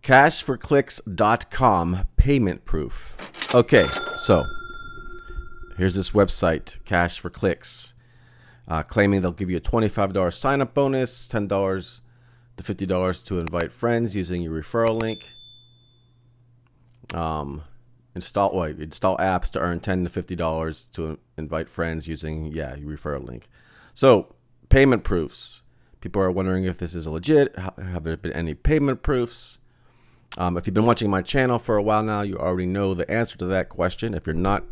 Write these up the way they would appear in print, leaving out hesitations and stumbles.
Cash4Clickz.com payment proof. Okay, so here's this website, Cash4Clickz, claiming they'll give you a $25 sign-up bonus, $10 to $50 to invite friends using your referral link. Install apps to earn $10 to $50 to invite friends using your referral link. So payment proofs. People are wondering if this is legit. Have there been any payment proofs? If you've been watching my channel for a while now, you already know the answer to that question. If you're not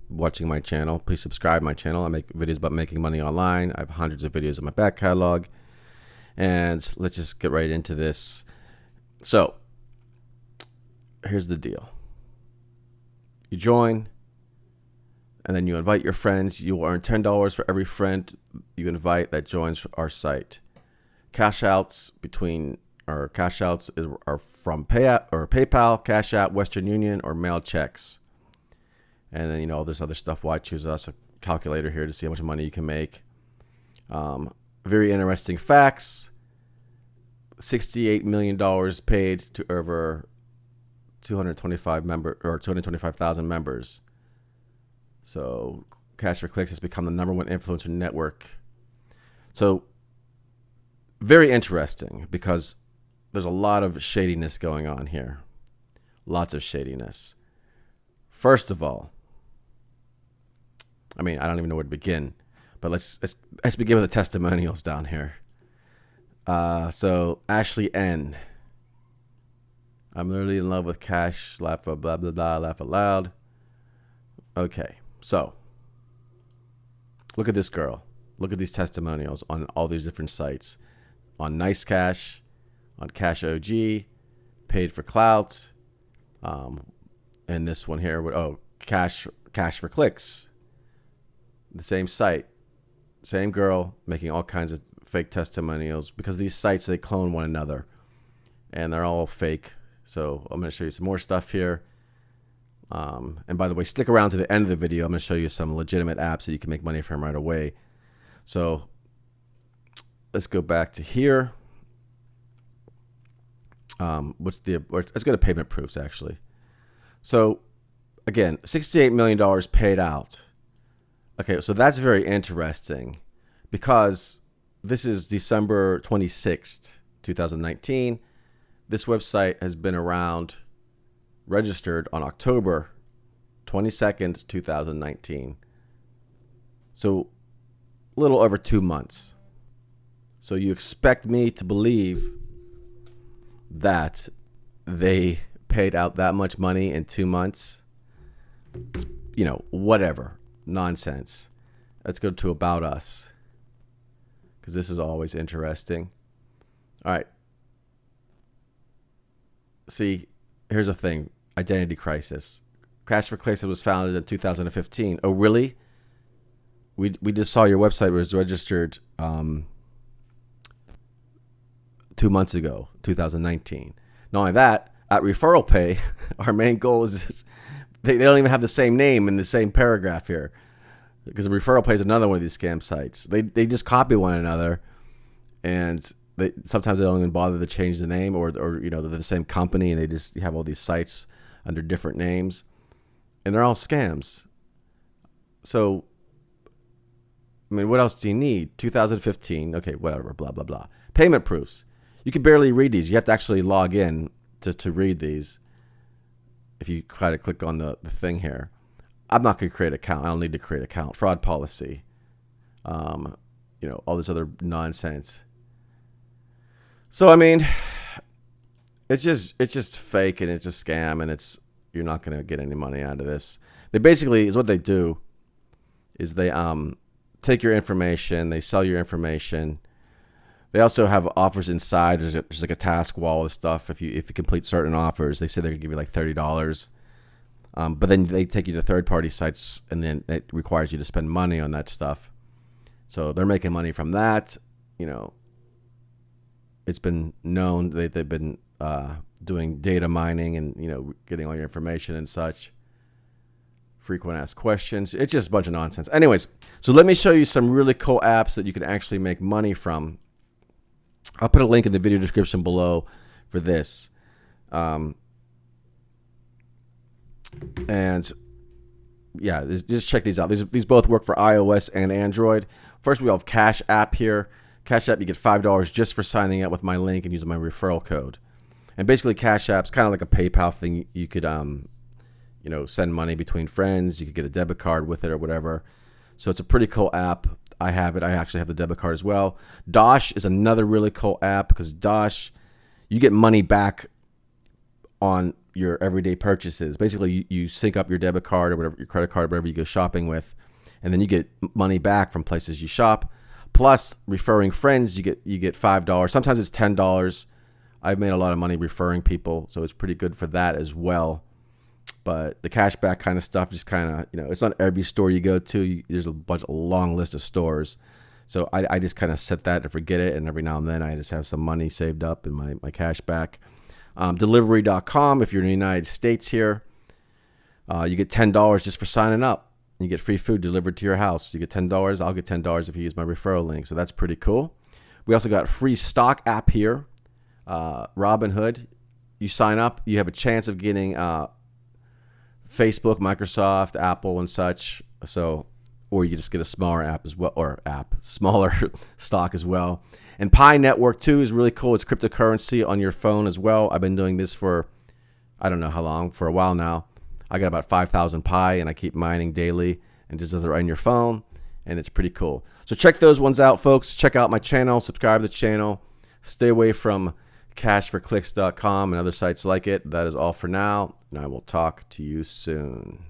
watching my channel, please subscribe to my channel. I make videos about making money online. I have hundreds of videos in my back catalog. And let's just get right into this. So here's the deal. You join, and then you invite your friends. You will earn $10 for every friend you invite that joins our site. Cash outs are from PayPal, Cash App, Western Union, or mail checks. And then all this other stuff. Why choose us? A calculator here to see how much money you can make. Very interesting facts. $68 million paid to over 225,000 members. So Cash4Clickz has become the #1 influencer network. So very interesting because there's a lot of shadiness going on here. Lots of shadiness. First of all, I mean, I don't even know where to begin, but let's begin with the testimonials down here. So Ashley N. I'm literally in love with Cash. Laugh, blah, blah, blah, laugh aloud. Okay, so look at this girl. Look at these testimonials on all these different sites. On Nice Cash, on Cash OG, Paid for Clout, and this one here, Cash4Clickz. The same site, same girl making all kinds of fake testimonials because these sites, they clone one another and they're all fake. So I'm going to show you some more stuff here. And by the way, stick around to the end of the video. I'm going to show you some legitimate apps that you can make money from right away. So let's go back to here. Let's go to payment proofs actually. So again, $68 million paid out. Okay, so that's very interesting because this is December 26th, 2019. This website has been around, registered on October 22nd, 2019. So a little over 2 months. So you expect me to believe that they paid out that much money in 2 months? Whatever. Nonsense. Let's go to About Us, because this is always interesting. All right. See, here's the thing. Identity crisis. Cash4Clickz was founded in 2015. Oh, really? We just saw your website was registered 2 months ago, 2019. Not only that, at Referral Pay, our main goal is they don't even have the same name in the same paragraph here, because Referral Pay is another one of these scam sites. They just copy one another, and sometimes they don't even bother to change the name, or they're the same company and they just have all these sites under different names, and they're all scams. So, I mean, what else do you need? 2015, okay, whatever, blah, blah, blah. Payment proofs. You can barely read these. You have to actually log in to read these. If you try to click on the thing here. I'm not going to create an account. I don't need to create an account. Fraud policy. All this other nonsense. So, I mean, it's just fake, and it's a scam, and you're not going to get any money out of this. They basically, is what they do is they take your information, they sell your information. They also have offers inside. There's like a task wall of stuff. If you complete certain offers, they say they're gonna give you like $30. But then they take you to third-party sites, and then it requires you to spend money on that stuff. So they're making money from that. It's been known that they've been doing data mining and getting all your information and such. Frequent asked questions. It's just a bunch of nonsense. Anyways, so let me show you some really cool apps that you can actually make money from. I'll put a link in the video description below for this. And yeah, just check these out. These both work for iOS and Android. First, we have Cash App here. Cash App, you get $5 just for signing up with my link and using my referral code. And basically, Cash App's kind of like a PayPal thing. You could, send money between friends. You could get a debit card with it or whatever. So it's a pretty cool app. I have it. I actually have the debit card as well. Dosh is another really cool app because Dosh, you get money back on your everyday purchases. Basically, you sync up your debit card or whatever, your credit card, whatever you go shopping with, and then you get money back from places you shop. Plus, referring friends, you get $5. Sometimes it's $10. I've made a lot of money referring people, so it's pretty good for that as well. But the cashback kind of stuff, just kind of, it's not every store you go to. There's a long list of stores. So I just kind of set that and forget it. And every now and then I just have some money saved up in my cashback. Delivery.com, if you're in the United States here, you get $10 just for signing up. You get free food delivered to your house. You get $10. I'll get $10 if you use my referral link. So that's pretty cool. We also got a free stock app here. Robinhood. You sign up, you have a chance of getting Facebook, Microsoft, Apple, and such. So, or you just get a smaller app as well, or smaller stock as well. And Pi Network too is really cool. It's cryptocurrency on your phone as well. I've been doing this for, I don't know how long, for a while now. I got about 5,000 Pi, and I keep mining daily, and just does it right on your phone, and it's pretty cool. So check those ones out, folks. Check out my channel, subscribe to the channel. Stay away from Cash4Clickz.com and other sites like it. That is all for now, and I will talk to you soon.